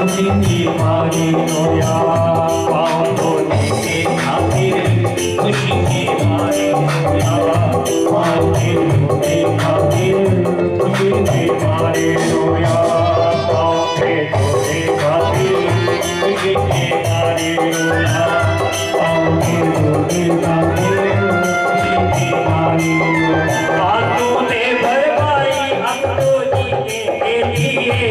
खुशी की मारी रोया पाँव धोने के खातिर खुशी की मारी रोया पाँव धोने खातिर खुशी की मारी रोया पाँव धोने खातिर खुशी की मारी रोया पाँव धोने खातिर खुशी की मारी रोया तूने भरवाई अब तो जीने के लिए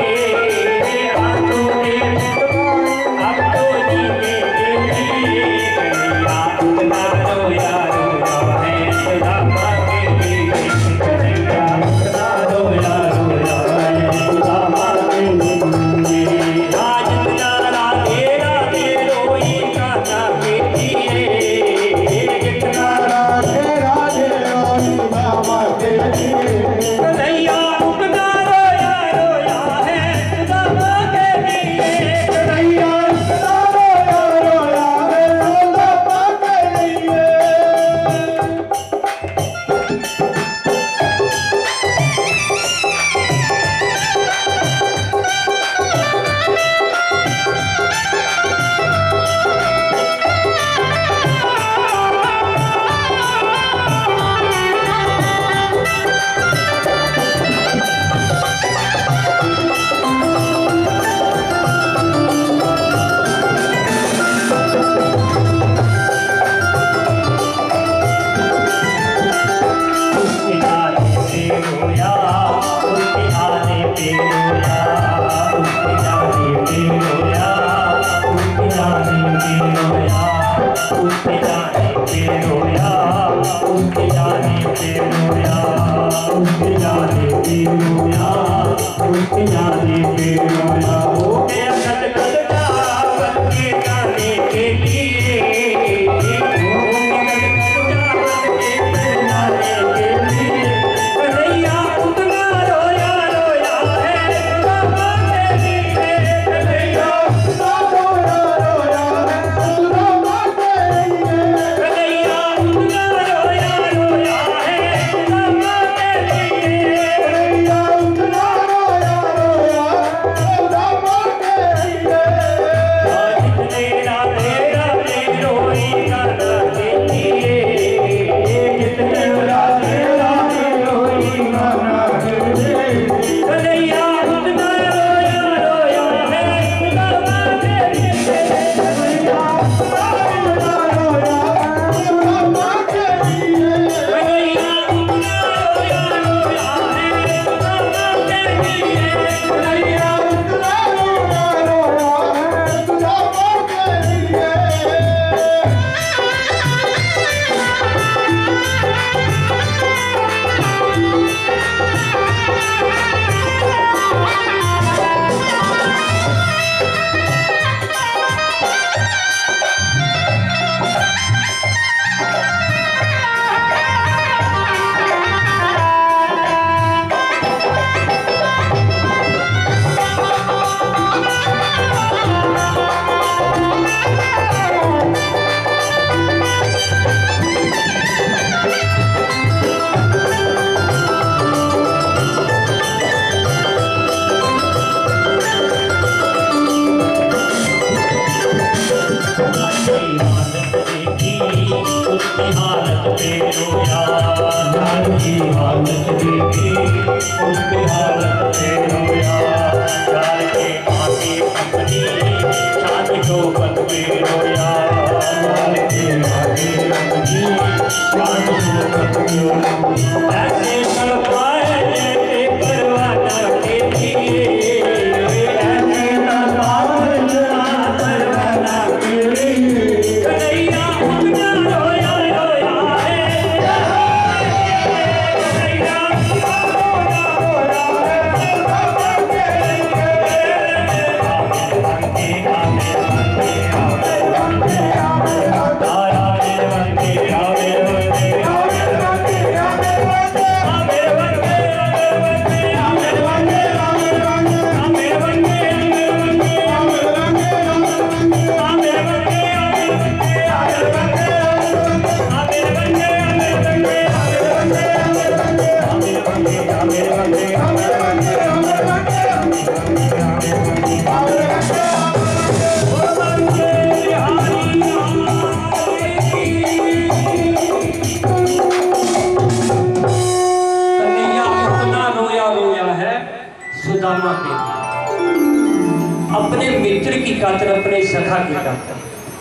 अपने मित्र की खातिर, अपने सखा की खातिर।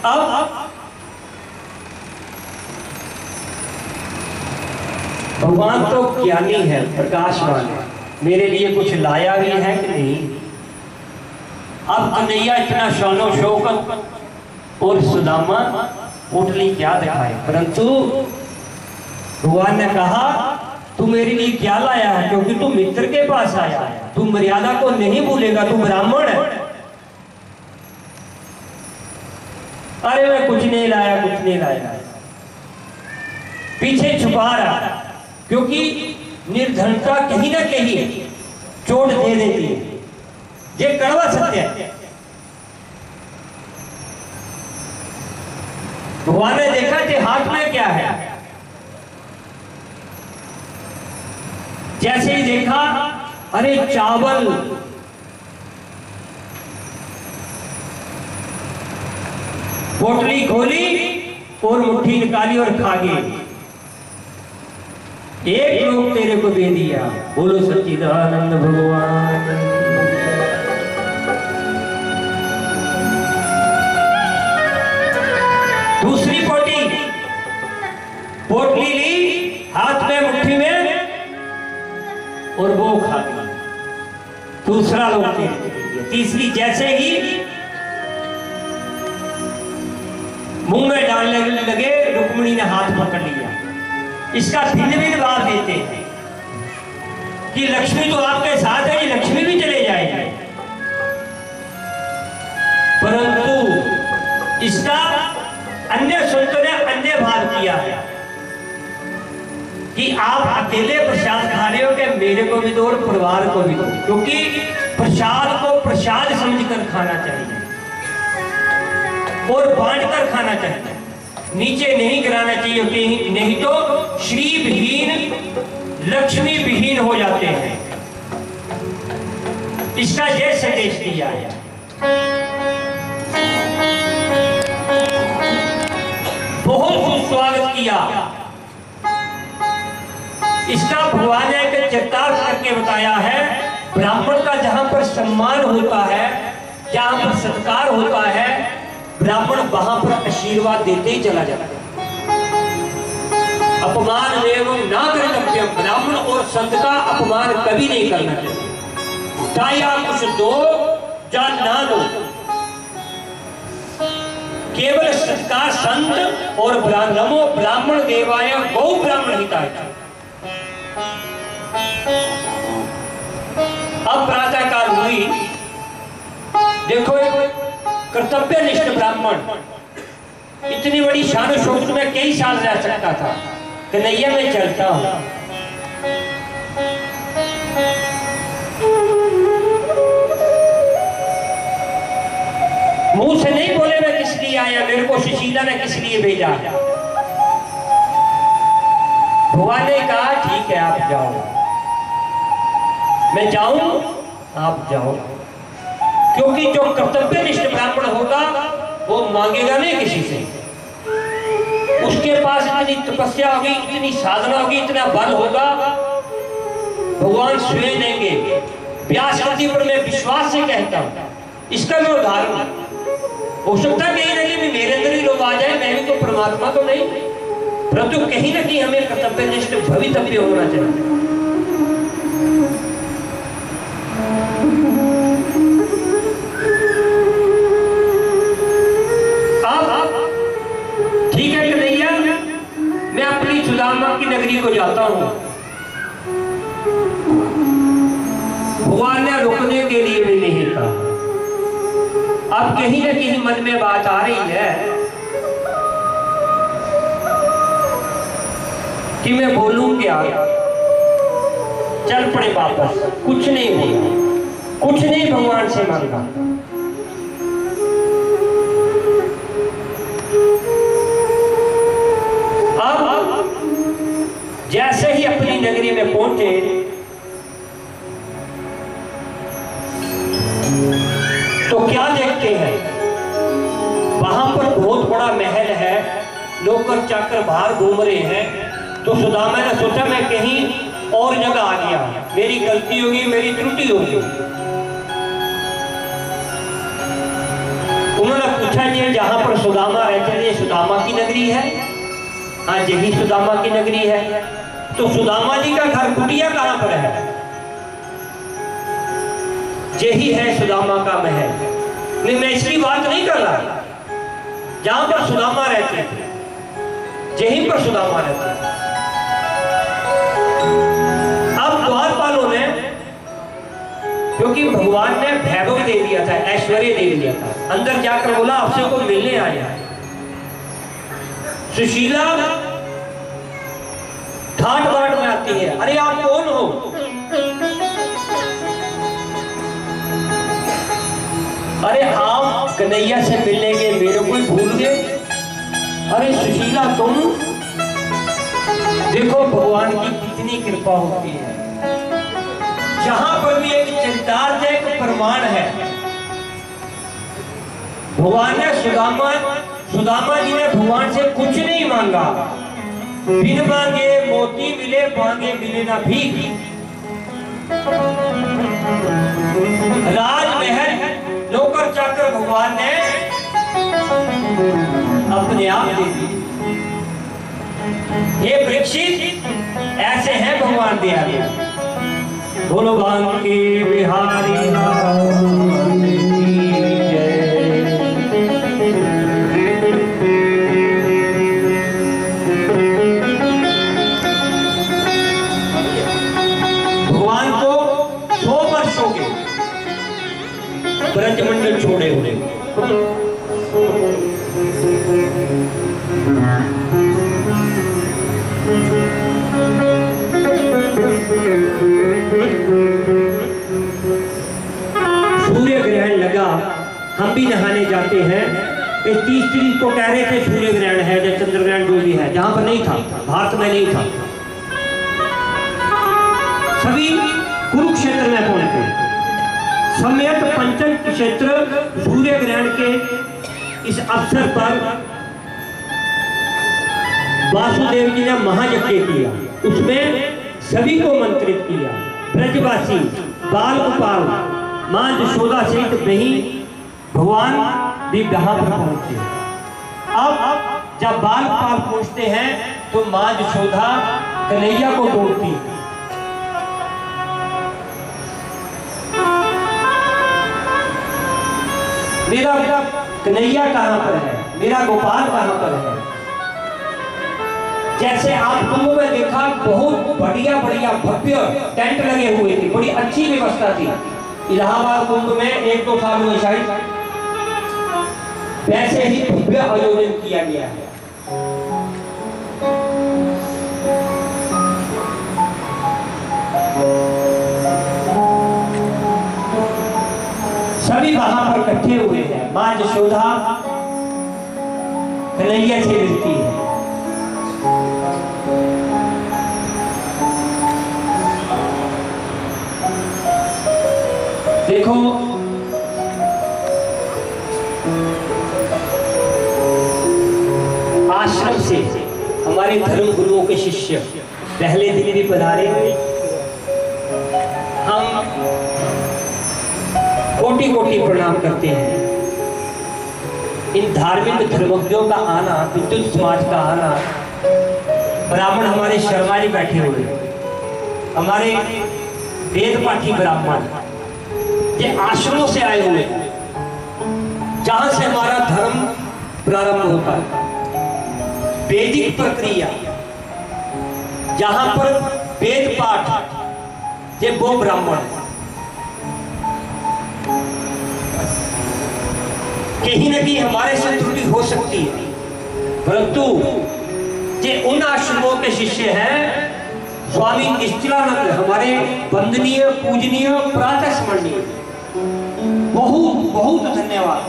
अब भगवान तो ज्ञानी है, प्रकाशवान है, मेरे लिए कुछ लाया भी है कि नहीं। अब कन्हैया इतना शानो शौकत और सुदामा पोटली क्या दिखाए, परंतु भगवान ने कहा तू मेरे लिए क्या लाया है, क्योंकि तू मित्र के पास आया है, तू मर्यादा को नहीं भूलेगा, तू ब्राह्मण है। अरे मैं कुछ नहीं लाया, कुछ नहीं लाया, पीछे छुपा रहा, क्योंकि निर्धनता कहीं ना कहीं चोट दे देती है, ये कड़वा सत्य है। भगवान ने देखा कि हाथ में क्या है, जैसे ही देखा अरे चावल, पोटली खोली और मुट्ठी निकाली और खा गई। एक लोग तेरे को दे दिया, बोलो सच्चिदानंद भगवान। दूसरी पोटली ली हाथ में, मुट्ठी में, और वो खा गई। दूसरा लोग तेरे को दे दिया। तीसरी जैसे ही मुंह में डालने लगे, रुक्मिणी ने हाथ पकड़ लिया। इसका भिन्न भिन्न भाव देते हैं कि लक्ष्मी तो आपके साथ है, ये लक्ष्मी भी चले जाएगी, परंतु इसका अन्य संतों ने अन्य भाव किया है कि आप अकेले प्रसाद खा रहे हो कि मेरे को भी दो और परिवार को भी दो, क्योंकि प्रसाद को प्रसाद समझकर खाना चाहिए और बांटकर खाना चाहिए, नीचे नहीं गिराना चाहिए, नहीं तो श्री विहीन लक्ष्मी विहीन हो जाते हैं। इसका यह संदेश दिया है। बहुत कुछ स्वागत किया, इसका भगवान ने एक चरितार्थ करके बताया है। ब्राह्मण का जहां पर सम्मान होता है, जहां पर सत्कार होता है, ब्राह्मण वहां पर आशीर्वाद देते ही चला जाता है। अपमान एवं ना कर्तव्य, ब्राह्मण और संत का अपमान कभी नहीं करना चाहिए, चाहे आप कुछ दो या ना दो, केवल सत्कार संत और नमो ब्राह्मण देवाय गौ ब्राह्मण हिताय। अब प्रातः काल हुई, देखो कर्तव्यनिष्ठ ब्राह्मण इतनी बड़ी शान शौकत में कई साल रह सकता था, कन्हैया में चलता हूं, मुंह से नहीं बोले मैं किस लिए आया, मेरे को सुशीला ने किस लिए भेजा। भगवान ने कहा ठीक है आप जाओ, मैं जाऊं आप जाओ, क्योंकि जो कर्तव्यनिष्ठ ब्राह्मण होगा वो मांगेगा नहीं किसी से, उसके पास इतनी तपस्या होगी, इतनी साधना होगी, इतना बल होगा, भगवान स्वयं देंगे। व्यास नदी पर मैं विश्वास से कहता हूं, इसका मैं उदाहरण, हो सकता है कहीं ना कहीं मेरे अंदर ही लोग आ जाए, मैं भी तो परमात्मा तो नहीं, परंतु कहीं ना कहीं हमें कर्तव्यनिष्ठ भवितव्य होना चाहिए। ठीक है कन्हैया, मैं अपनी सुदामा की नगरी को जाता हूं। भगवान ने रुकने के लिए भी नहीं कहा। अब कहीं ना कहीं मन में बात आ रही है कि मैं बोलूं क्या, चल पड़े वापस, कुछ नहीं बोला, कुछ नहीं भगवान से मांगा। अब जैसे ही अपनी नगरी में पहुंचे तो क्या देखते हैं, वहां पर बहुत बड़ा महल है, नौकर चाकर बाहर घूम रहे हैं। तो सुदामा ने सोचा मैं कहीं और जगह आ गया, मेरी गलती होगी, मेरी त्रुटि होगी। हैं जहां पर सुदामा रहते थे, सुदामा की नगरी है। हाँ, यही सुदामा की नगरी है। तो सुदामा जी का घर कुटिया कहां पर है? यही है सुदामा का महल। नहीं, मैं इसकी बात नहीं कर रहा। जहां पर सुदामा रहते थे, यहीं पर सुदामा रहते थे। अब द्वारपालों ने, क्योंकि भगवान ने वैभव दे दिया था, ऐश्वर्य दे दिया था, अंदर जाकर बोला आपसे को मिलने आया। सुशीला ठाट बाट में आती है, अरे आप कौन हो? अरे आप कन्हैया से मिलने के मेरे को भूल गए। अरे सुशीला तुम देखो भगवान की कितनी कृपा होती है। जहां पर भी एक चरितार्थ है, एक प्रमाण है। भगवान ने सुदामा जी ने भगवान से कुछ नहीं मांगा। बिन मांगे मोती मिले, मांगे मिले ना भीख। राजमहल नौकर चाकर भगवान ने अपने आप दे दी। ये परीक्षित ऐसे हैं भगवान दयालु। बोलो बांके बिहारी लाल की जय। भगवान को 100 वर्ष हो गए ब्रजमंडल छोड़े हुए। सूर्य ग्रहण लगा, हम भी नहाने जाते हैं। 30 तारीख को कह रहे थे सूर्य ग्रहण है या चंद्र ग्रहण जो भी है, जहां पर नहीं था, भारत में नहीं था। सभी कुरुक्षेत्र में पहुंचे। सम्यक पंचम क्षेत्र सूर्य ग्रहण के इस अवसर पर वासुदेव जी ने महायज्ञ किया। उसमें सभी को मंत्रित किया। ब्रजवासी बाल गोपाल मां यशोदा सहित वही भगवान भी वहां पर पहुंचे। अब जब बाल गोपाल पहुंचते हैं तो मां यशोदा कन्हैया को बोलती, मेरा कन्हैया कहां पर है, मेरा गोपाल कहां पर है। जैसे आप कुंभ में देखा, बहुत बढ़िया बढ़िया भव्य टेंट लगे हुए थे, बड़ी अच्छी व्यवस्था थी। इलाहाबाद कुंभ में 1-2 साल हुए शायद, वैसे ही भव्य आयोजन किया गया है। सभी वहां पर इकट्ठे हुए हैं। मां यशोदा कन्हैया से मिलती है। देखो आश्रम से हमारे धर्म गुरुओं के शिष्य पहले दिन भी पधारे। हम कोटि कोटि प्रणाम करते हैं। इन धार्मिक धर्मज्ञों का आना, विद्युत समाज का आना, ब्राह्मण हमारे शर्मा जी बैठे हुए, हमारे वेद पाठी ब्राह्मण, ये आश्रमों से आए हुए, जहां से हमारा धर्म प्रारंभ होता है। वैदिक प्रक्रिया, जहां पर वेद पाठ, ये वो ब्राह्मण कहीं न कहीं हमारे से त्रुटि हो सकती है, परंतु ये उन आश्रमों के शिष्य हैं। स्वामी निश्चलानंद हमारे वंदनीय, पूजनीय, प्रातः स्मरणीय, बहुत बहुत धन्यवाद।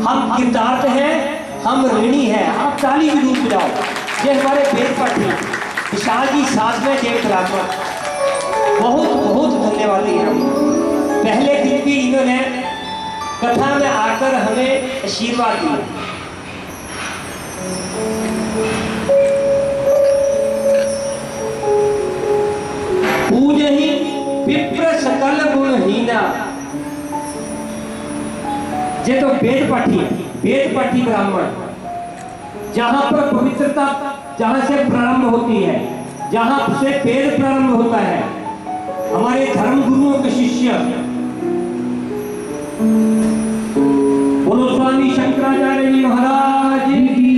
हम कृतार्थ हैं, हम ऋणी हैं। आप ताली भी रूप जाओ। ये हमारे वेद पाठी विशाल जी साथ में देव ब्राह्मण, बहुत बहुत धन्यवाद हैं। हम पहले दिन भी इन्होंने कथा में आकर हमें आशीर्वाद दिया। पूजहि विप्र सकल गुणहीना, ये तो वेद पाठी वेद पाठी ब्राह्मण, जहां पर पवित्रता जहां से प्रारंभ होती है, जहां से वेद प्रारंभ होता है, हमारे धर्म गुरुओं के शिष्य बोलो स्वामी शंकराचार्य जी महाराज की।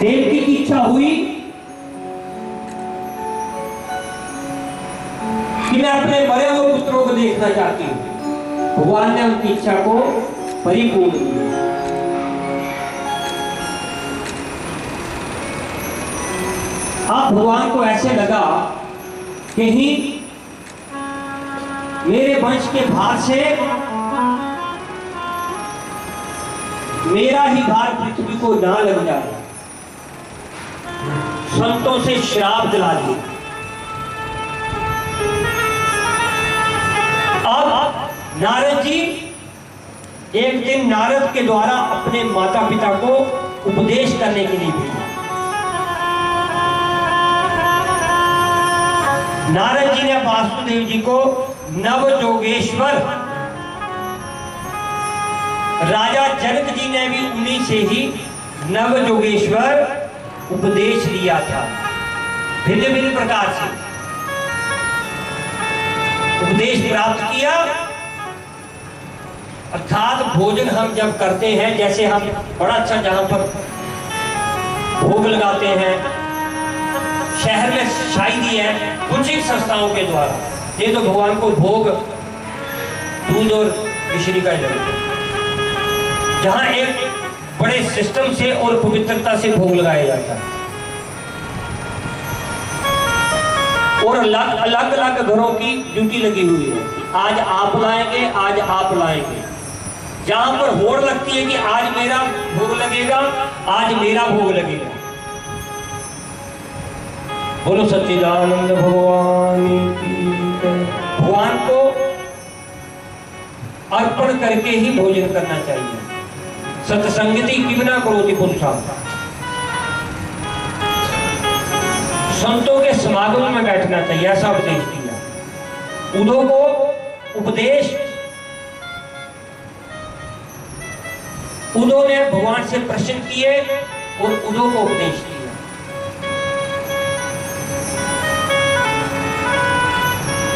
देवकी की इच्छा हुई कि मैं अपने मरे हुए पुत्रों को देखना चाहती हूं। भगवान ने उनकी इच्छा को परिपूर्ण किया। अब भगवान को ऐसे लगा कहीं मेरे वंश के भार से मेरा ही भार पृथ्वी को ना लग जाए। संतों से श्राप दिला दिया। अब नारद जी एक दिन नारद के द्वारा अपने माता पिता को उपदेश करने के लिए भेजा। नारद जी ने वासुदेव जी को नवजोगेश्वर, राजा जनक जी ने भी उन्हीं से ही नवजोगेश्वर उपदेश लिया था। भिन्न भिन्न प्रकार से उपदेश प्राप्त किया। अर्थात भोजन हम जब करते हैं, जैसे हम बड़ा अच्छा जहां पर भोग लगाते हैं, शहर में शादी है कुछ ही संस्थाओं के द्वारा, ये तो भगवान को भोग दूध और मिश्री का जरूरत है, जहां एक बड़े सिस्टम से और पवित्रता से भोग लगाया जाता है। और अलग अलग घरों की ड्यूटी लगी हुई है। आज आप लाएंगे, आज आप लाएंगे। जहां पर होड़ लगती है कि आज मेरा भोग लगेगा, आज मेरा भोग लगेगा। बोलो सच्चिदानंद भगवान की। भगवान को अर्पण करके ही भोजन करना चाहिए। सत्संगति कितना करोति पुरुषा, संतों के समागम में बैठना चाहिए, ऐसा उपदेश दिया। उद्धव को उपदेश, उद्धव ने भगवान से प्रश्न किए और उद्धव को उपदेश दिया।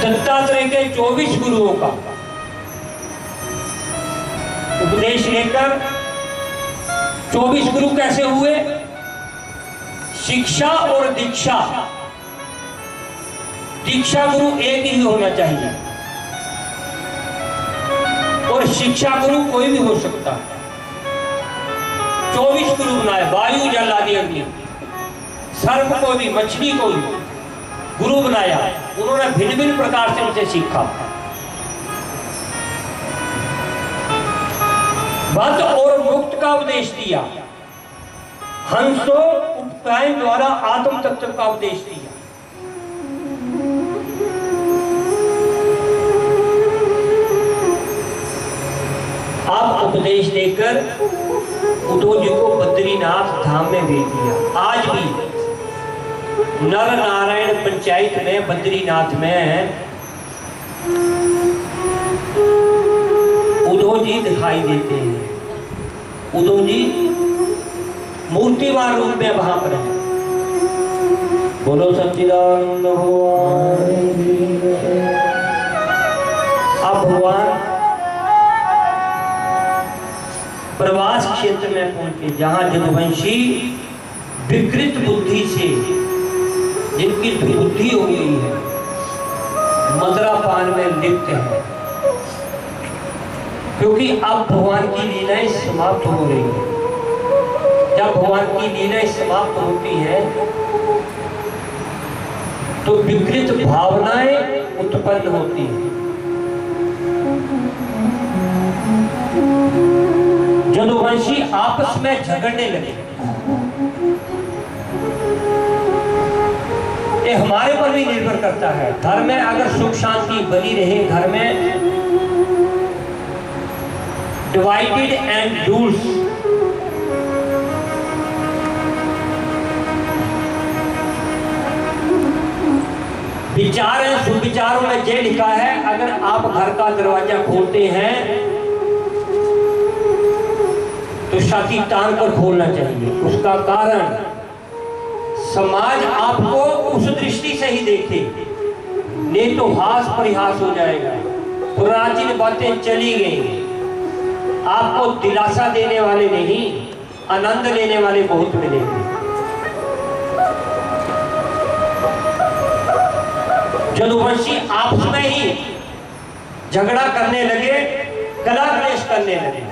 दत्तात्रेय के 24 गुरुओं का उपदेश लेकर 24 गुरु कैसे हुए? शिक्षा और दीक्षा, दीक्षा गुरु एक ही होना चाहिए और शिक्षा गुरु कोई भी हो सकता है। 24 गुरु बनाए, वायु जल आदि अग्नि, सर्प को भी, मछली को भी गुरु बनाया। उन्होंने भिन्न भिन्न प्रकार से उनसे सीखा। बद्ध और मुक्त का उपदेश दिया। हंसो उपकायन द्वारा आत्म तत्व का उपदेश दिया। आप उपदेश देकर उद्धव जी को बद्रीनाथ धाम में भेज दिया। आज भी नर नारायण पंचायत में बद्रीनाथ में उद्धव जी दिखाई देते हैं। उद्धव जी मूर्तिवान रूप में वहां पर है। बोलो सच्चिदानंद भगवान। अब भगवान प्रवास क्षेत्र में पहुंचे, जहां यदुवंशी विकृत बुद्धि से, जिनकी बुद्धि हो गई है, मदरा पान में लिप्त है, क्योंकि अब भगवान की लीलाएं समाप्त हो रही है। जब भगवान की लीलाएं समाप्त होती है तो विकृत भावनाएं उत्पन्न होती हैं। यदुवंशी आपस में झगड़ने लगे। ये हमारे पर भी निर्भर करता है। घर में अगर सुख शांति बनी रहे, घर में डिवाइडेड एंड रूल्स, विचार है, सुविचारों में ये लिखा है, अगर आप घर का दरवाजा खोलते हैं तो छाती तान कर खोलना चाहिए। उसका कारण समाज आपको उस दृष्टि से ही देखे, नहीं तो हास परिहास हो जाएगा। प्राचीन बातें चली गई, आपको दिलासा देने वाले नहीं, आनंद लेने वाले बहुत मिलेंगे। यदुवंशी आपस में ही झगड़ा करने लगे, कला क्लेश करने लगे,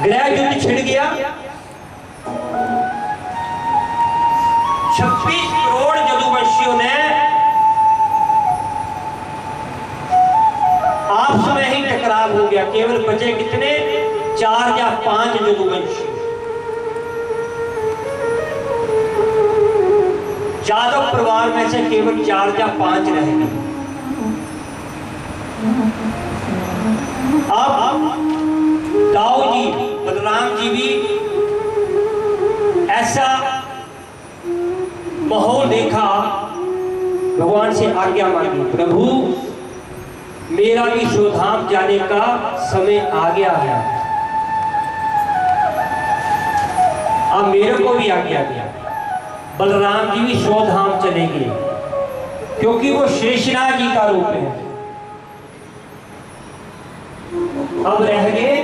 गृह युद्ध छिड़ गया। 26 करोड़ यदुवंशियों ने आपस में ही टकराव हो गया। केवल बचे कितने? 4 या 5 यदुवंशी। यादव परिवार में से केवल 4 या 5 रह गए। अब दाऊ जी, बलराम जी भी ऐसा माहौल देखा, भगवान से आज्ञा मांगी, प्रभु मेरा भी स्वधाम जाने का समय आ गया है, अब मेरे को भी आज्ञा दिया। बलराम जी भी स्वधाम चलेंगे, क्योंकि वो शेषनाग जी का रूप है। अब रह गए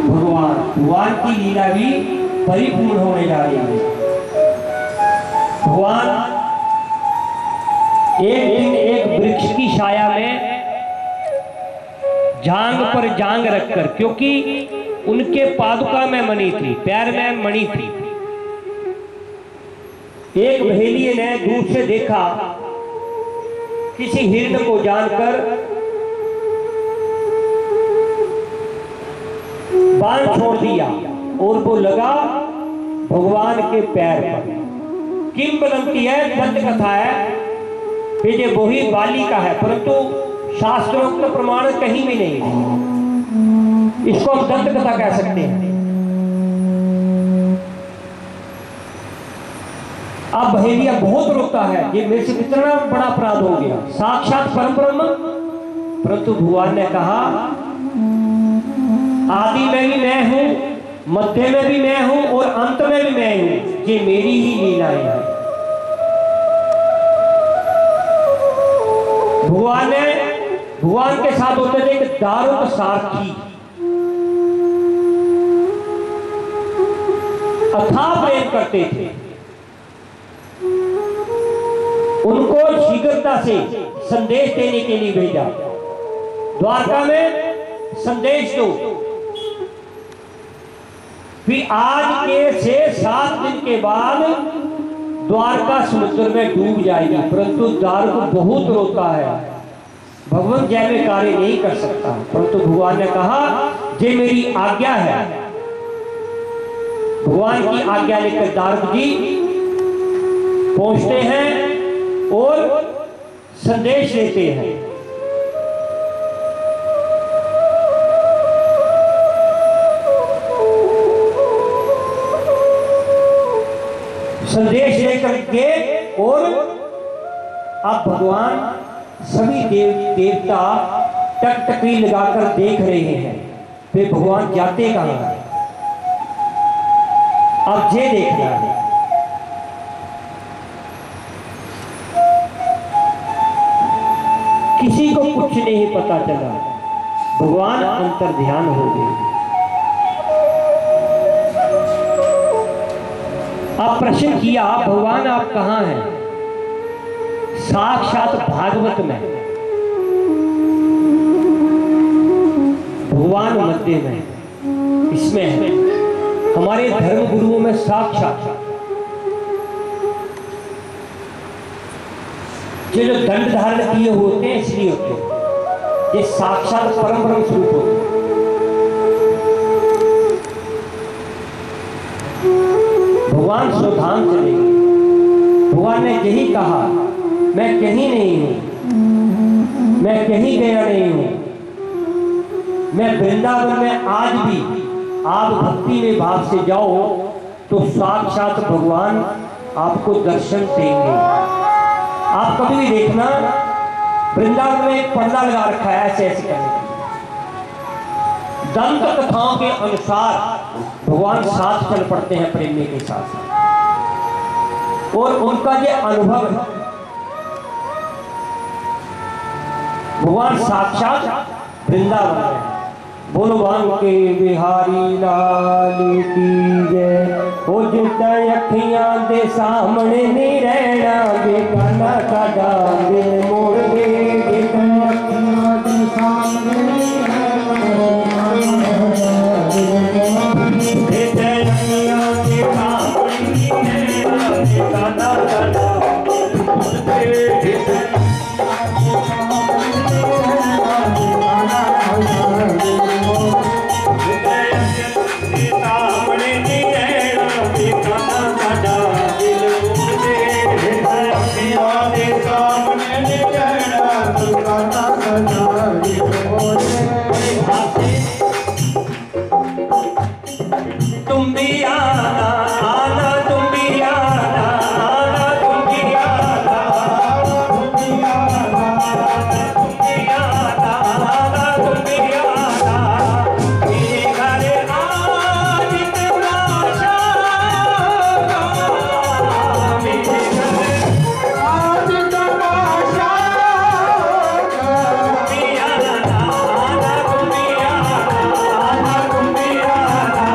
भगवान। भगवान की लीला भी परिपूर्ण होने जा रही है। भगवान एक दिन एक वृक्ष की छाया में जांग पर जांग रखकर, क्योंकि उनके पादुका में मणि थी, पैर में मणि थी, एक बहेलिये ने दूर से देखा, किसी हिरण को जानकर बाण छोड़ दिया और वो लगा भगवान के पैर पर। किंवदंती है, दंत कथा है कि ये वही बाली का है, परंतु शास्त्रोक्त प्रमाण कहीं भी नहीं है। इसको हम दंत कथा कह सकते हैं। अब बहेलिया बहुत रोता है, ये मेरे से कितना बड़ा अपराध हो गया, साक्षात परम ब्रह्म। परंतु भगवान ने कहा आदि में भी मैं हूं, मध्य में भी मैं हूं और अंत में भी मैं हूं, ये मेरी ही लीलाएं हैं। भगवान के साथ होते थे एक दारुक सारथी, अथाह प्रेम करते थे। उनको शीघ्रता से संदेश देने के लिए भेजा, द्वारका में संदेश दो, फिर आज के से 7 दिन के बाद द्वारका समुद्र में डूब जाएगी। परंतु दारुक बहुत रोता है, भगवान जय में कार्य नहीं कर सकता। परंतु भगवान ने कहा ये मेरी आज्ञा है। भगवान की आज्ञा लेकर दारुक जी पहुंचते हैं और संदेश लेते हैं। संदेश लेकर के और अब भगवान सभी देवता टकटकी लगाकर देख रहे हैं, वे भगवान जाते कहां हैं। अब ये देखना है, किसी को कुछ नहीं पता चला, भगवान अंतर ध्यान हो गए। अब प्रश्न किया भगवान आप कहां हैं? साक्षात भागवत में भगवान मध्य में, इसमें है हमारे धर्म गुरुओं में साक्षात ये जो दंड धारण किए होते हैं इसलिए होते हैं, ये साक्षात परम ब्रह्म स्वरूप होते हैं। भगवान स्वधाम चले गए। भगवान ने यही कहा मैं कहीं नहीं हूं, मैं कहीं गया नहीं हूं, मैं वृंदावन में आज भी आप भक्ति में भाव से जाओ तो साक्षात भगवान आपको दर्शन देंगे। आप कभी भी देखना, वृंदावन में एक पर्दा लगा रखा है ऐसे ऐसे करने का। दंत कथाओं के अनुसार भगवान साथ चल पड़ते हैं प्रेमी के साथ, और उनका ये अनुभव है, भगवान साक्षात वृंदावन में। बोलो बांके बिहारी लाल की जय। हो जिता अखियां दे सामने नहीं रहना, बेगाना साडा दिल मोड़ दे। जिता अखियां दे सामने नहीं रहना, जिता अखियां दे सामने नहीं रहना, बेगाना साडा दिल मोड़ दे। तुम भी आना आना, तुम भी आना आना, तुम भी आना, तुम भी आना, तुम भी आना आना, तुम भी आना। मेरे घर आज तमाशा, मेरे घर आज तमाशा। तुम भी आना आना, तुम भी आना, तुम भी आना।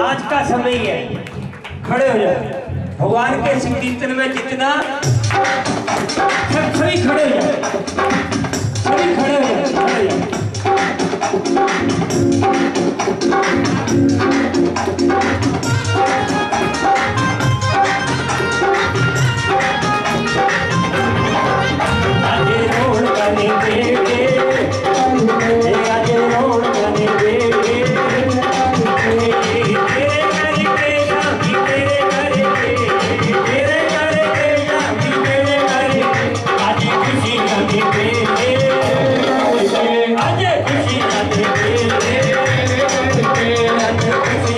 आज का समय है, खड़े हो जाए भगवान के संकीर्तन में जितना सभी खड़े हो जाए, सभी खड़े हो जाए, खड़े हो जाए। आजे रोड बने बेटे, आजे रोड बने बेटे, आज खुशी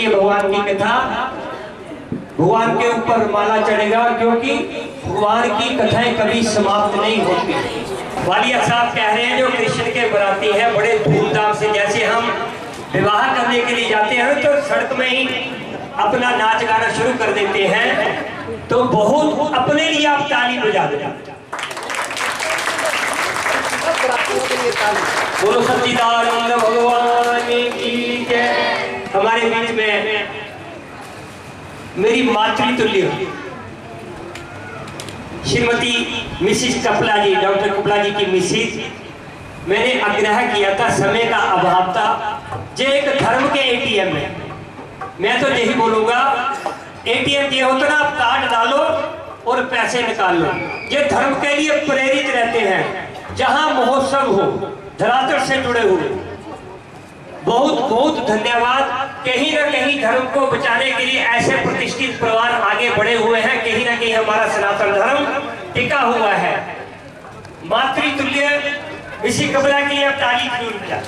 सुनिए भगवान की कथा। भगवान के ऊपर माला चढ़ेगा, क्योंकि भगवान की कथाएं कभी समाप्त नहीं होती। वालिया साहब कह रहे हैं जो कृष्ण के बराती हैं बड़े धूमधाम से, जैसे हम विवाह करने के लिए जाते हैं तो सड़क में ही अपना नाच गाना शुरू कर देते हैं, तो बहुत अपने लिए आप ताली बजा दें। बोलो सच्चिदानंद भगवान की जय। हमारे बीच में मेरी मातृतुल्य श्रीमती मिसिस कपला जी, डॉक्टर कपला जी की मिसिस, मैंने आग्रह किया था, समय का अभाव था, जे एक धर्म के एटीएम में मैं तो यही बोलूंगा, एटीएम ये होता ना, आप कार्ड डालो और पैसे निकाल लो। ये धर्म के लिए प्रेरित रहते हैं, जहां महोत्सव हो, धरातल से जुड़े हुए। बहुत बहुत धन्यवाद। कहीं ना कहीं धर्म को बचाने के लिए ऐसे प्रतिष्ठित परिवार आगे बढ़े हुए हैं, कहीं ना कहीं हमारा सनातन धर्म टिका हुआ है। मातृतुल्य इसी कबला के लिए आप ताली जरूर बजा।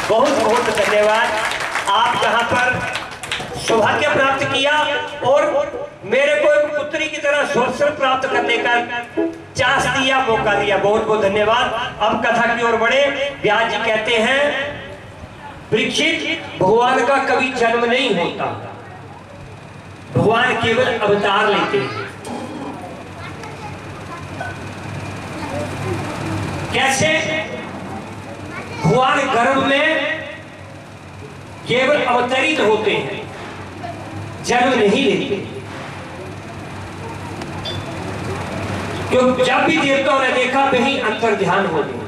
बहुत बहुत धन्यवाद। आप यहाँ पर सौभाग्य प्राप्त किया और मेरे को एक पुत्री की तरह अवसर प्राप्त करने का चांस दिया, मौका दिया। बहुत बहुत धन्यवाद। अब कथा की ओर बढ़े। व्यास जी कहते हैं, परीक्षित, भगवान का कभी जन्म नहीं होता, भगवान केवल अवतार लेते हैं। कैसे? भगवान गर्भ में केवल अवतरित होते हैं, जन्म नहीं लेते। क्योंकि जब भी देवताओं ने देखा वहीं अंतर ध्यान हो गया।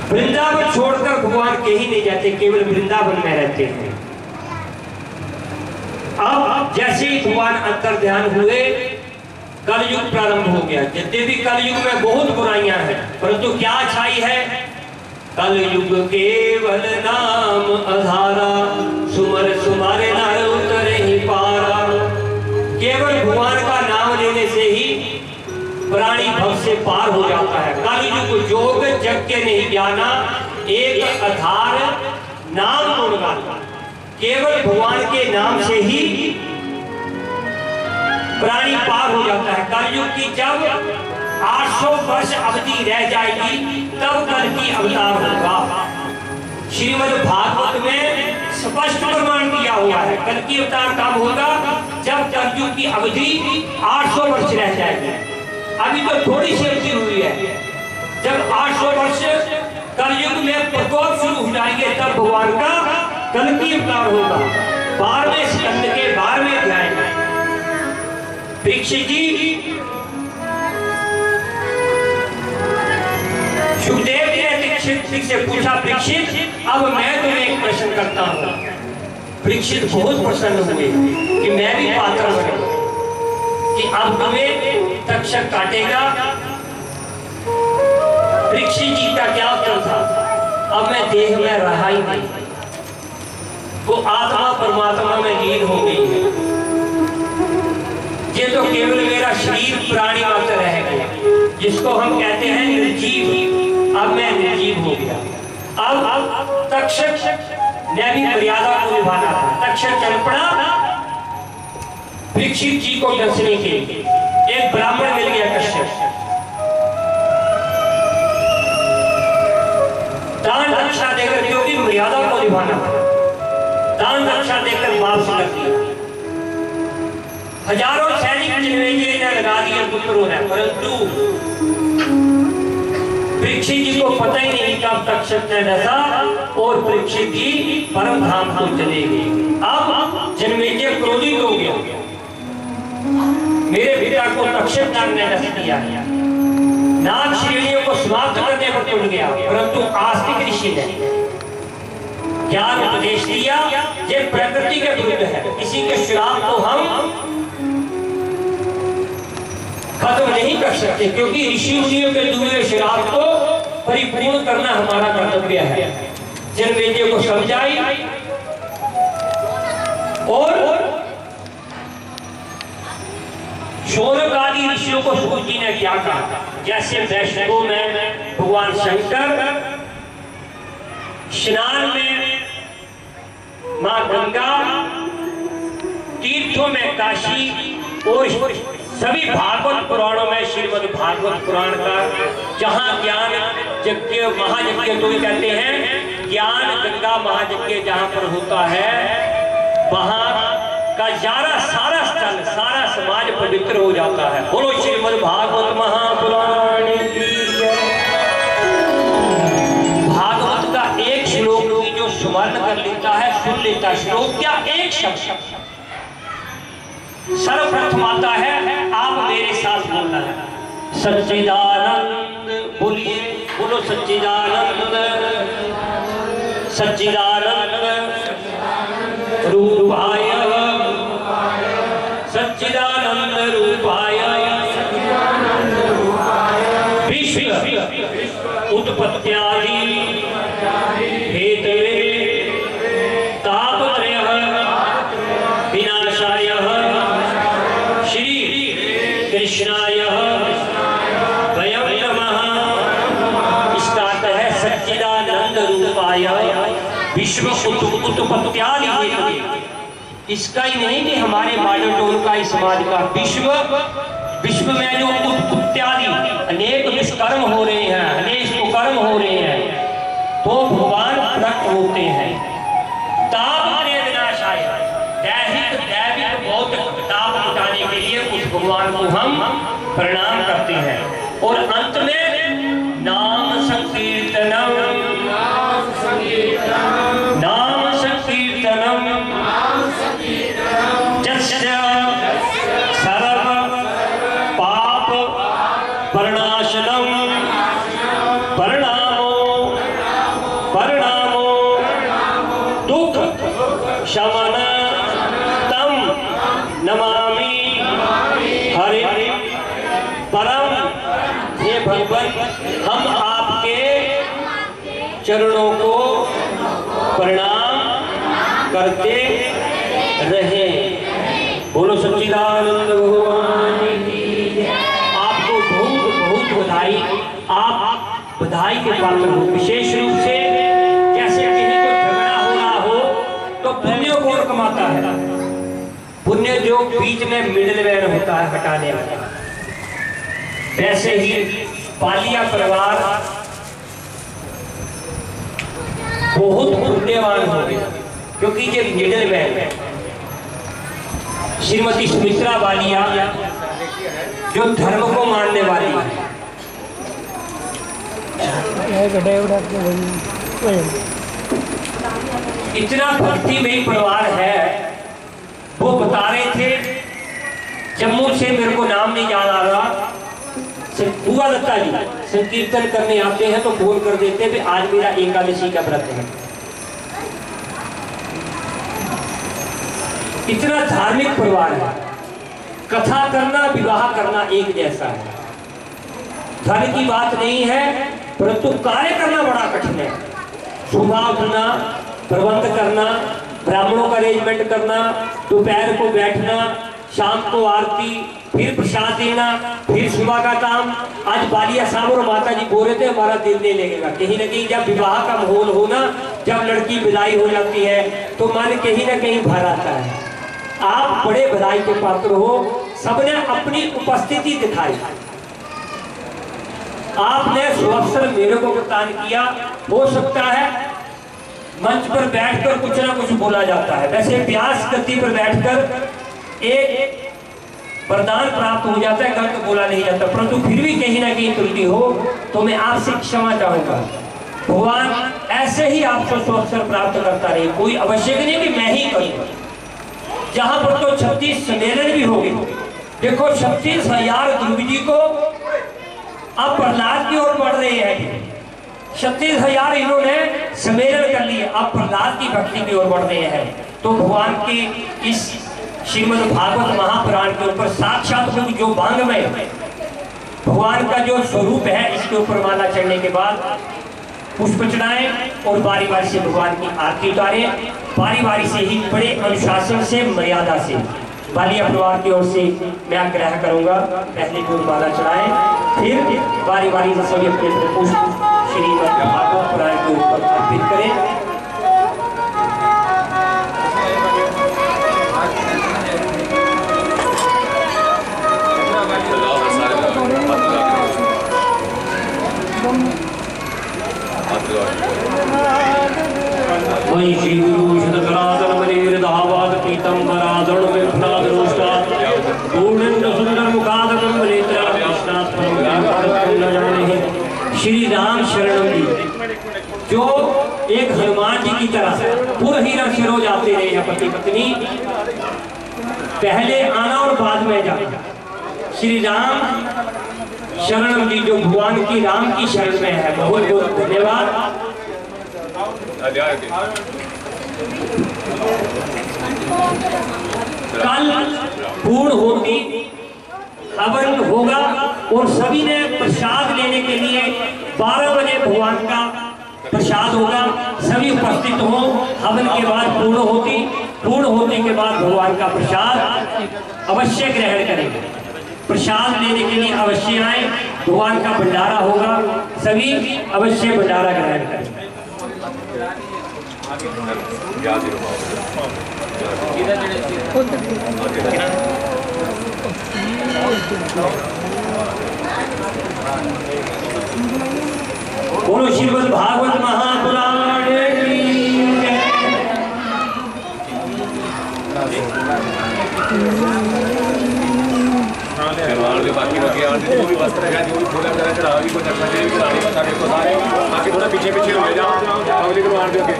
वृंदावन छोड़कर भगवान कहीं नहीं जाते, केवल वृंदावन में रहते हैं। अब जैसे ही भगवान अंतर ध्यान हुए, कलयुग प्रारंभ हो गया। यद्यपि कलयुग में बहुत बुराइयां हैं, परंतु क्या अच्छाई है? कलयुग केवल नाम आधारा, सुमर सुमर नर उतरहि पारा। केवल भगवान का नाम लेने से ही प्राणी भव से पार हो जाता है। कलयुग जोग जग के नहीं जाना, एक आधार नाम गुणगान। केवल भगवान के नाम से ही प्राणी पार हो जाता है। कलयुग की जब 800 वर्ष अवधि रह जाएगी, तब कल की अवतार होगा। श्रीमद् भागवत में स्पष्ट प्रमाण दिया हुआ है, कल की अवतार कब होगा? जब कलयुग की अवधि 800 वर्ष रह जाएगी। अभी तो थोड़ी सी अवधि हुई है। जब 800 वर्ष कलयुग में प्रकोप शुरू हो जाएंगे, तब भगवान का कल की अवतार होगा। 12वें स्कंद के 12वें अध्याय में परीक्षित जी, सुखदेव जी ने परीक्षित से पूछा, परीक्षित अब मैं तुम्हें एक प्रश्न करता हूँ। परीक्षित बहुत प्रसन्न हुए कि मैं भी पात्र बनूं, कि अब तुम्हें तक्षक काटेगा। परीक्षित जी का क्या उत्तर था? अब मैं देह में रहा ही नहीं, वो आत्मा परमात्मा में लीन हो गई है। ये तो केवल मेरा शरीर प्राणी मात्र रह गया, जिसको हम कहते हैं निर्जीव। अब मैं निर्जीव हो गया। अब तक्षक ने भी मर्यादा को निभाना था। तक्षक चल पड़ा परीक्षित जी को दर्शने के लिए। एक ब्राह्मण मिल गया कश्यप, दान दक्षिणा देकर, क्योंकि मर्यादा को निभाना था, दान दक्षिणा देकर वापस कर दिया। हजारों सैनिक जन्मेजय ने लगा दिए पुत्रों ने, परंतु परीक्षित जी को पता ही नहीं कब तक्षक ने डसा और परीक्षित जी परम धाम को चले गए। अब जन्मेजय क्रोधित हो गया, मेरे पिता को तक्षक नाग ने डस दिया। नाग श्रेणियों को समाप्त करने पर तुल गया, परंतु आस्तिक ऋषि ने ज्ञान उपदेश दिया, ये प्रकृति के विरुद्ध है, किसी के श्राप को हम खत्म नहीं कर सकते, क्योंकि ऋषि मुनियों के दूसरे श्राप को परिपूर्ण करना हमारा कर्तव्य है। जन्मेजय को समझाई और शौनक आदि ऋषियों को सूत जी ने क्या कहा। जैसे वैष्णवों में भगवान शंकर स्नान में माँ गंगा, तीर्थों में काशी और सभी भागवत पुराणों में श्रीमद् भागवत पुराण का जहाँ ज्ञान यज्ञ महायज्ञ तो कहते हैं, ज्ञान गंगा महायज्ञ जहाँ पर होता है वहाँ का सारा स्थल सारा समाज पवित्र हो जाता है। बोलो श्रीमद् भागवत महापुराण की जय। भागवत का एक श्लोक की जो स्मरण कर लेता है, सुन लेता, श्लोक क्या एक शब्द सर्वप्रथम आता है, आप मेरे साथ बोलना है सच्चिदानंद। बोलिए, बोलो सच्चिदानंद, सच्चिदानंद रूपाय, सच्चिदानंद रूपाय विश्व उत्पत्त्यादि हेतवे तापत्रय विनाशाय श्री कृष्णाय वयं नमः। इसका अर्थ है सच्चिदानंद रूपाय विश्व उत्पत्त्यादि हेतवे। इसका ही नहीं कि हमारे मॉडर्न टोन का, इस समाज का, विश्व में जो उत्पत्त्यादि अनेक दुष्कर्म हो रहे हैं, अनेक कुकर्म हो रहे हैं, तो भगवान प्रकट होते हैं। तापत्रय विनाशाय, दैहिक दैविक भौतिक ताप मिटाने के लिए उस भगवान को हम प्रणाम करते हैं। और अंत में नाम संकीर्तनम, नाम संकीर्तनम जस्य सर्व पाप प्रणाशनम परिणामो दुख शमन तम नमामि हरे परम। हे भगवान, हम आपके चरणों को प्रणाम करते रहे। बोलो सच्चिदानंद भगवान की। आपको बहुत बहुत बधाई, आप बधाई के पात्र हो। विशेष रूप से जैसे कहीं कोई झगड़ा हो रहा हो तो पुण्य कौन कमाता है? पुण्य जो बीच में मिडलमैन होता है, हटाने वाला। वैसे ही बालिया परिवार बहुत पुण्यवान हो गया, क्योंकि ये मिडलमैन है। श्रीमती सुमित्रा बालिया जो धर्म को मानने वाली है, इतना भक्तिमय परिवार है। वो बता रहे थे, जम्मू से, मेरे को नाम नहीं याद आ रहा, बुआ दत्ता जी संकीर्तन करने आते हैं तो फोन कर देते हैं आज मेरा एकादशी का व्रत है। इतना धार्मिक परिवार है। कथा करना, विवाह करना एक जैसा है। धन की बात नहीं है, परंतु कार्य करना बड़ा कठिन है। सुबह उठना, प्रबंध करना, ब्राह्मणों का अरेंजमेंट करना, दोपहर को बैठना, शाम को आरती, फिर प्रसाद देना, फिर सुबह का काम। आज बालिया साहब और माता जी बोल रहे थे हमारा दिल नहीं लगेगा। कहीं ना कहीं जब विवाह का माहौल हो ना, जब लड़की विदाई हो जाती है तो मन कहीं ना कहीं भर आता है। आप बड़े बधाई के पात्र हो। सबने अपनी उपस्थिति दिखाई, आपने सुअवसर मेरे को प्रदान किया। हो सकता है मंच पर बैठकर कुछ ना कुछ बोला जाता है, वैसे व्यास गद्दी पर बैठकर एक वरदान प्राप्त हो जाता है, गलत बोला नहीं जाता। परंतु फिर भी कहीं ना कहीं त्रुटि हो तो मैं आपसे क्षमा चाहूंगा। भगवान ऐसे ही आपको सुअवसर प्राप्त करता रहे। कोई आवश्यक नहीं कि मैं ही करूँ। जहां पर तो 36 सम्मेलन भी हो गए। देखो 36,000 ध्रुव जी को अब प्रहलाद की ओर बढ़ रहे हैं। 36,000 इन्होंने सम्मेलन कर लिए, अब प्रहलाद की भक्ति की ओर बढ़ रहे हैं। तो भगवान की इस श्रीमद् भागवत महापुराण के ऊपर साक्षात जो भांगमय भगवान का जो स्वरूप है, इसके ऊपर माला चढ़ने के बाद पुष्प चढ़ाएं और बारी बारी से भगवान की आरती उतारें। बारी बारी से ही बड़े अनुशासन से, मर्यादा से बालिया परिवार की ओर से मैं आग्रह करूंगा, पहले गुरु माला चढ़ाएं, फिर बारी बारी से सभी अपने पुष्प श्रीमद् भागवत पुराण के ऊपर अर्पित करें। तस्मै श्री गुरु शतकरातन मणिर धावाद पीतंबराधरण में भ्रादरोष्टा पूर्णेन्द्र सुंदर मुखादकम नेत्र कृष्णात् परम न जाने। श्री राम शरणम जी जो एक हनुमान जी की तरह पूरे ही रंग से रोज आते रहे हैं पति पत्नी, पहले आना और बाद में जाना। श्री राम शरणम जी जो भगवान की राम की शरण में है, बहुत बहुत धन्यवाद। कल पूर्ण होती हवन होगा और सभी ने प्रसाद लेने के लिए 12 बजे भगवान का प्रसाद होगा। सभी उपस्थित हो। हवन के बाद पूर्ण होने के बाद भगवान का प्रसाद अवश्य ग्रहण करेंगे। प्रसाद लेने के लिए अवश्य आए। भगवान का भंडारा होगा, सभी अवश्य भंडारा ग्रहण करें। बोलो श्रीमद् भागवत महापुराण की जय। बाकी जो भी वस्त्र है जो भी फूल वगैरह चढ़ा भी कुछ अच्छा भी चढ़ाने बता के तो सारे बाकी थोड़ा पीछे पीछे हो जाओ पब्लिक को मार दोगे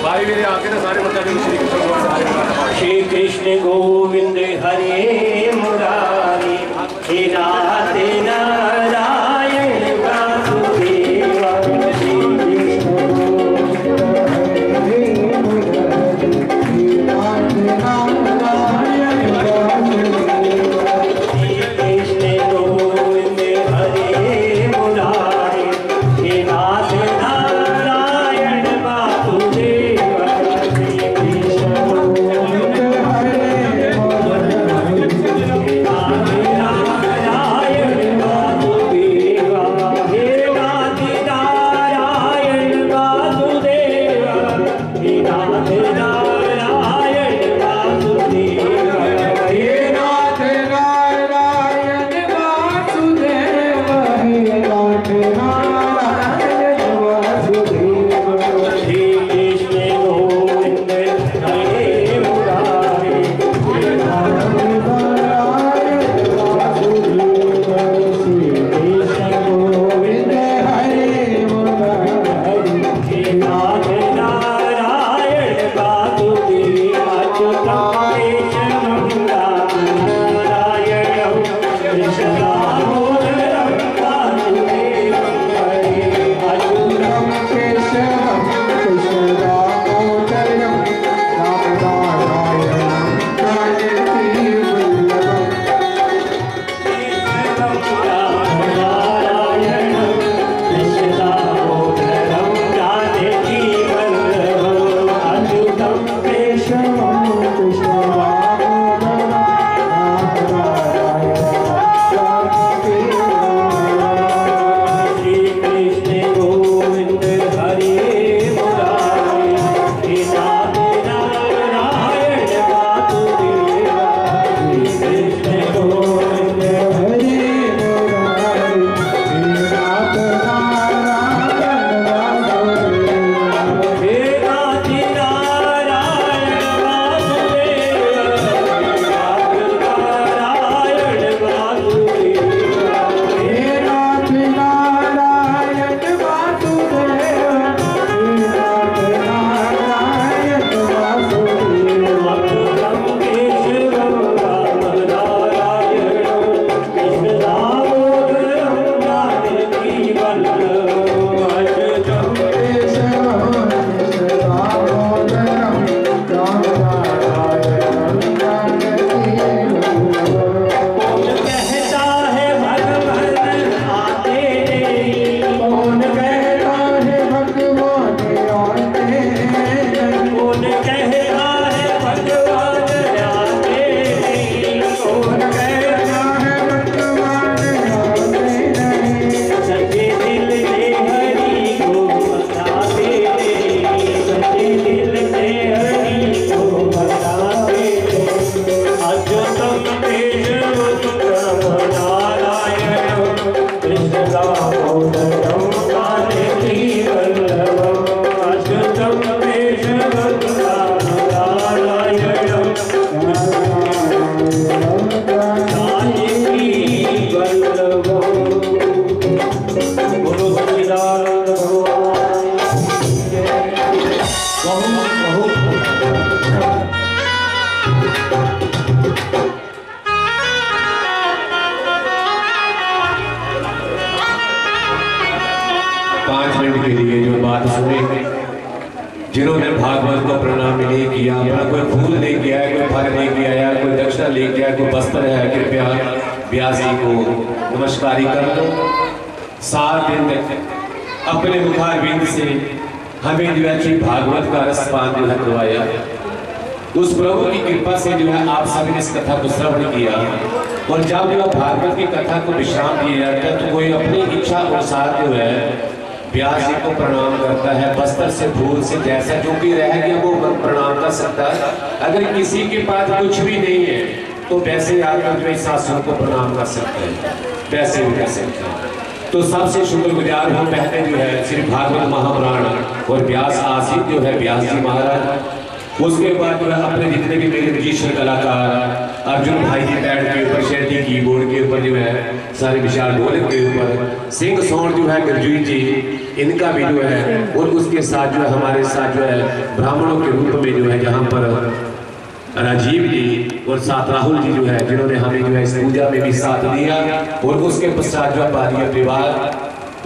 भाई मेरे आके ना सारे बता दो श्री कृष्ण भगवान। श्री कृष्ण गोविंद हरे मुरारी हे राधे नारायण वासुदेव। बात सुने, जिन्होंने भागवत को प्रणाम नहीं किया, अपना कोई फूल नहीं किया है, कोई फल नहीं किया है, कोई दक्षिणा नहीं किया है, कोई वस्त्र है, कृपया व्यास जी को नमस्कारी कर दो। 7 दिन तक अपने मुखारविंद से हमें जो है भागवत का रसपान जो है करवाया। उस प्रभु की कृपा से जो है आप सभी ने इस कथा को श्रवण किया, और जब जो भागवत की कथा को विश्राम दिया जाता है तो कोई अपनी इच्छा अनुसार जो है व्यास जी को प्रणाम करता है, वस्त्र से फूल से, जैसा जो भी रह गया वो प्रणाम कर सकता है। अगर किसी के पास कुछ भी नहीं है तो वैसे आप जो है शासन को प्रणाम कर सकते हैं, वैसे भी कर सकते हैं। तो सबसे शुक्रगुजार हूँ पहले जो है श्री भागवत महापुराण और व्यास आसिक जो है व्यास जी महाराज, उसके बाद जो है अपने जितने भी मेरे म्यूजिशियन कलाकार अर्जुन भाई जी बैठ के ऊपर, शेट्टी कीबोर्ड के ऊपर जो है, सारे विशाल ढोलक के ऊपर, सिंह सौंड जो है गुरजीत जी, इनका भी जो है, और उसके साथ जो है हमारे साथ जो है ब्राह्मणों के रूप में जो है जहाँ पर राजीव जी और साथ राहुल जी जो है, जिन्होंने हमें जो है इस पूजा में भी साथ दिया, और उसके पश्चात जो है बालिया परिवार,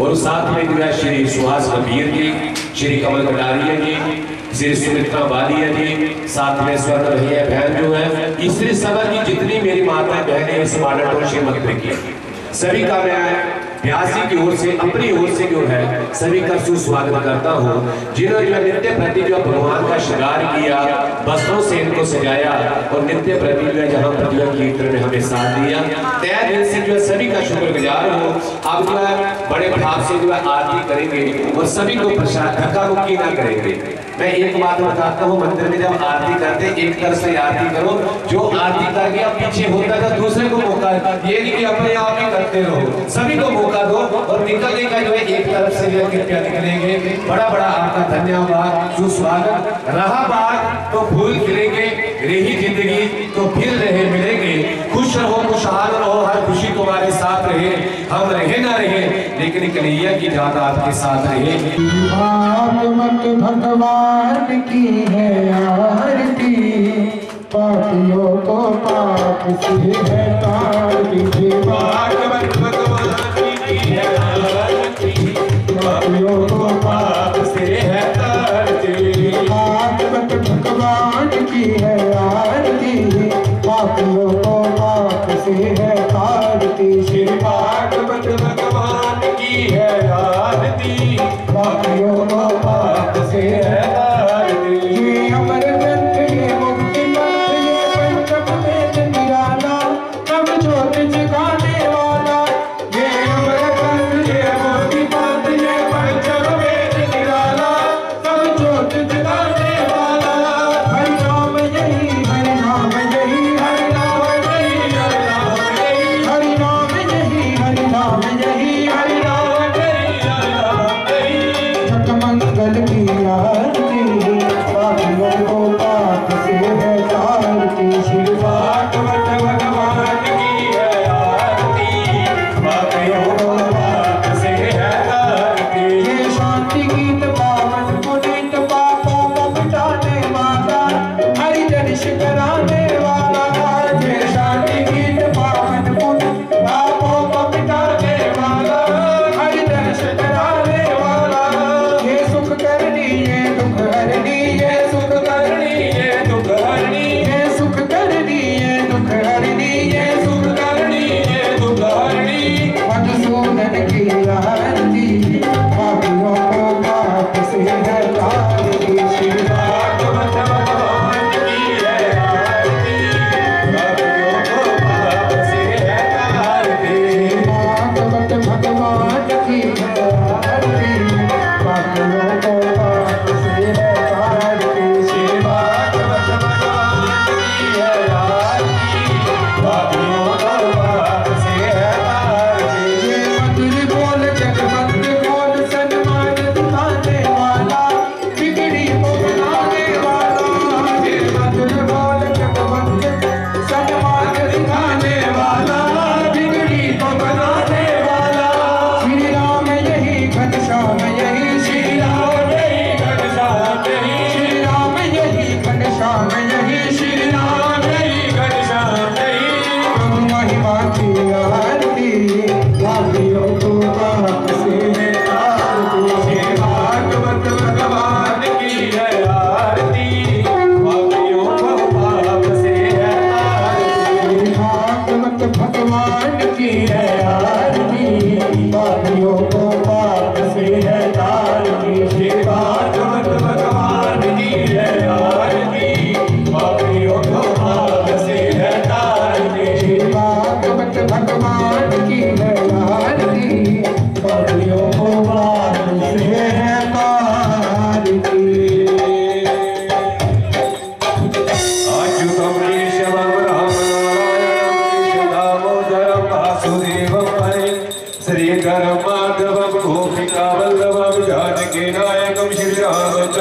और साथ में जो है श्री सुहास कबीर जी, श्री कमल कटारिया जी, श्री सुमित्रा वालिया जी, साथ में स्वर्ण भैया बहन जो है, स्त्री सभा की जितनी मेरी माताएं बहनें इस मॉडल मंत्र की, सभी का मैं व्यास जी की ओर से, अपनी ओर से जो है सभी का सुस्वागत करता हूँ, जिन्होंने जो नित्य प्रति जो भगवान का श्रृंगार किया, वस्त्रों से इनको सजाया, और नित्य प्रति जो है जहाँ पर जो है कीर्तन में हमें साथ दिया, तय दिल से जो है सभी का शुक्रगुजार हूँ। अब जो है बड़े भाव से जो है आरती करेंगे और सभी को प्रसाद धक्का मुक्की ना करेंगे। मैं एक बात बताता हूँ, मंदिर में जब आरती करते एक तरफ से आरती करो, जो आरती कर गया पीछे होता है दूसरे को मौका, ये नहीं कि अपने आप ही करते रहो, सभी को मौका दो, और निकलने का जो है एक तरफ से जो है कृपया निकलेंगे। बड़ा बड़ा आपका धन्यवाद, सुस्वागत। रहा बात तो फूल खिलेंगे, रही जिंदगी तो फिर रहे मिलेंगे, खुश रहो खुशहाल रहो, हर खुशी तुम्हारे साथ रहे, हम रहे ना रहे लेकिन कन्हैया की जात आपके साथ रहे। भागवत भगवान की है आरती, पापियों को पाप से है तारती। भागवत भगवान की है आरती, पापियों को पाप से है तारती। भागवत भगवान की है आरती, पापियों को पाप से है तारती। श्री भागवत भगवान की है आरती, पापियों को पाप से है तारती। ये अमर ग्रंथ ये मुक्ति मंत्र ये पंचम वेद निराला, नव ज्योत जगाने वाला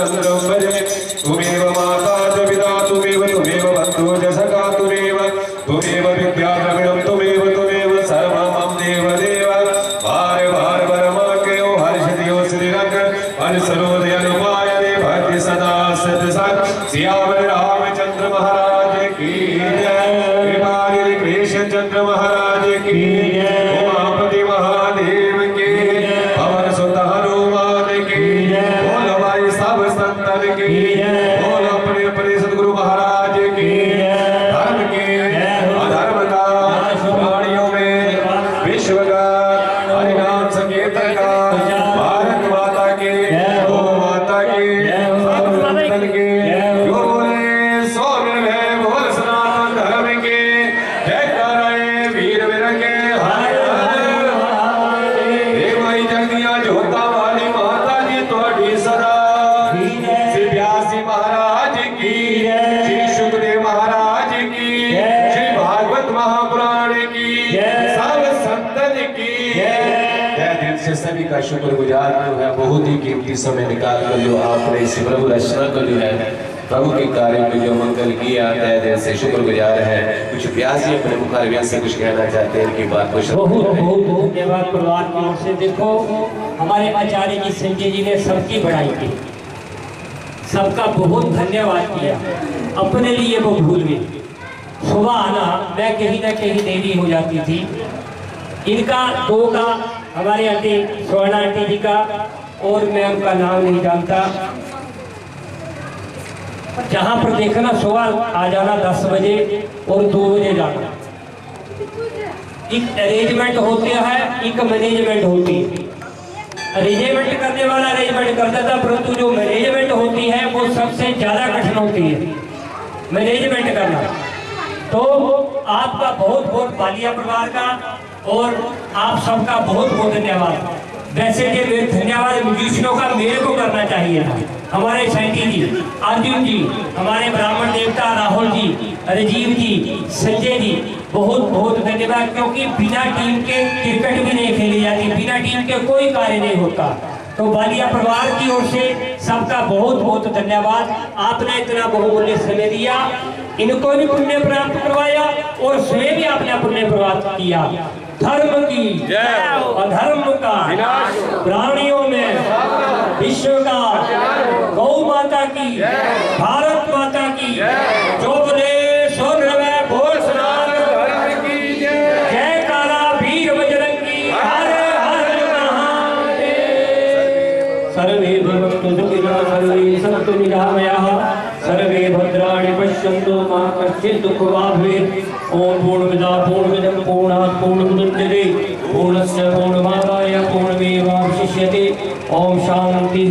चंद्रोपरे तुमेव माता च पिता तुमेव बंधु च सखा तुमेव विद्या द्रविणं तुमेव सर्वं मम देव देव भार भार परमा के ओ हर्ष दियो श्रीरंग अनुसरोदय अनुपायने भक्ति सदा सत सत सियावर रामचंद्र महाराज की जय कृपानिधि कृष्ण चंद्र महाराज की जय उमापति महादेव की जय पवन सुत हनुमान की जय बोल भाई सब संतन की जय बोल अपने अपने सद्गुरु महाराज की जय धर्म के अधर्म का प्राणियों में विश्व का हरिनाम संकीर्तन का भारत माता के गौ माता के सब संतन के जो बोले सो निर्भय बोल सनातन धर्म के जय कराए वीर विरंगे हर हर महादेव भाई जगदिया जोता वाली माता जी तोड़ी सदा श्री व्यासी महाराज की श्री सुखदेव महाराज की श्री भागवत महापुराण की सब संतन की जय दिल से सभी का शुक्रगुजार जो है बहुत ही कीमती समय निकाल कर जो आपने इस प्रभु रचना को जो है प्रभु के कार्य में जो मंगल किया तय दिल से शुक्रगुजार है। कुछ व्यास जी अपने मुखारबियत से कुछ कहना चाहते हैं इनकी बात को बहुत बहुत धन्यवाद परिवार की ओर से। देखो हमारे आचार्य जी संजय जी ने सबकी बड़ाई की, सबका बहुत धन्यवाद किया, अपने लिए वो भूल गए। सुबह आना मैं कहीं ना कहीं देरी हो जाती थी, इनका दो का हमारे आंटी स्वर्णा आंटी जी का और मैं उनका नाम नहीं जानता, जहाँ पर देखना सुबह आ जाना 10 बजे और 2 बजे जाना। एक अरेंजमेंट होते हैं, एक मैनेजमेंट होती है। अरेंजमेंट करने वाला अरेंजमेंट कर देता, परंतु जो मैनेजमेंट होती है वो सबसे ज्यादा कठिन होती है मैनेजमेंट करना। तो आपका बहुत बहुत बालिया परिवार का और आप सबका बहुत बहुत धन्यवाद। वैसे कि धन्यवाद म्यूजिशियनों का मेरे को करना चाहिए था, हमारे सैंटी जी, अर्जुन जी, हमारे ब्राह्मण देवता राहुल जी, राजीव जी, संजय जी, बहुत बहुत धन्यवाद। क्योंकि बिना टीम के क्रिकेट भी नहीं खेली जाती, बिना टीम के कोई कार्य नहीं होता। तो बालिया परिवार की ओर से सबका बहुत बहुत धन्यवाद। आपने इतना बहुमूल्य समय दिया, इनको भी पुण्य प्राप्त करवाया और स्वयं भी आपने पुण्य प्राप्त किया। धर्म की अधर्म का प्राणियों में विश्व का गौ माता की भारत माता की जो बोले सो निर्भय बोल सनातन की जय काला वीर बजरंगी हर हर महादेव। सर्वे भवन्तु सुखिनः सर्वे सन्तु निरामयाः सर्वे भद्राणि पश्यन्तु मा कश्चित् दुःखभाग् भवेत्। ओम पूर्णमिदं पूर्णमिदं पूर्णात् पूर्णमुदच्यते पूर्णस्य पूर्णमादाय पूर्णमेवावशिष्यते। ओम शांति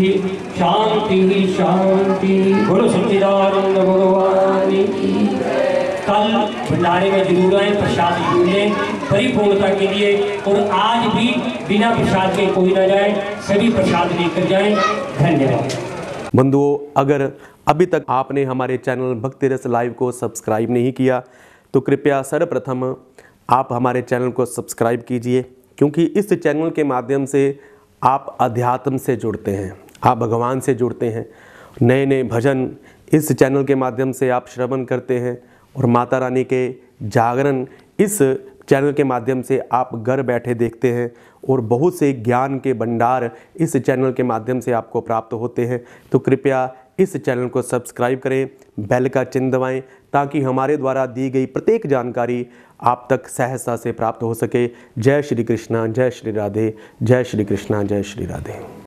शांति शांति। बोलो सच्चिदानंद भगवान की। कल भंडारे में जरूर आए, प्रसाद जरूर लें परिपूर्णता के लिए। और आज भी बिना प्रसाद के कोई ना जाए, सभी प्रसाद लेकर जाएं। धन्यवाद। बंधुओं, अगर अभी तक आपने हमारे चैनल भक्ति रस लाइव को सब्सक्राइब नहीं किया तो कृपया सर्वप्रथम आप हमारे चैनल को सब्सक्राइब कीजिए, क्योंकि इस चैनल के माध्यम से आप अध्यात्म से जुड़ते हैं, आप भगवान से जुड़ते हैं। नए नए भजन इस चैनल के माध्यम से आप श्रवण करते हैं और माता रानी के जागरण इस चैनल के माध्यम से आप घर बैठे देखते हैं और बहुत से ज्ञान के भंडार इस चैनल के माध्यम से आपको प्राप्त होते हैं। तो कृपया इस चैनल को सब्सक्राइब करें, बेल का चिन्ह दबाएं, ताकि हमारे द्वारा दी गई प्रत्येक जानकारी आप तक सहजता से प्राप्त हो सके। जय श्री कृष्णा, जय श्री राधे, जय श्री कृष्णा, जय श्री राधे।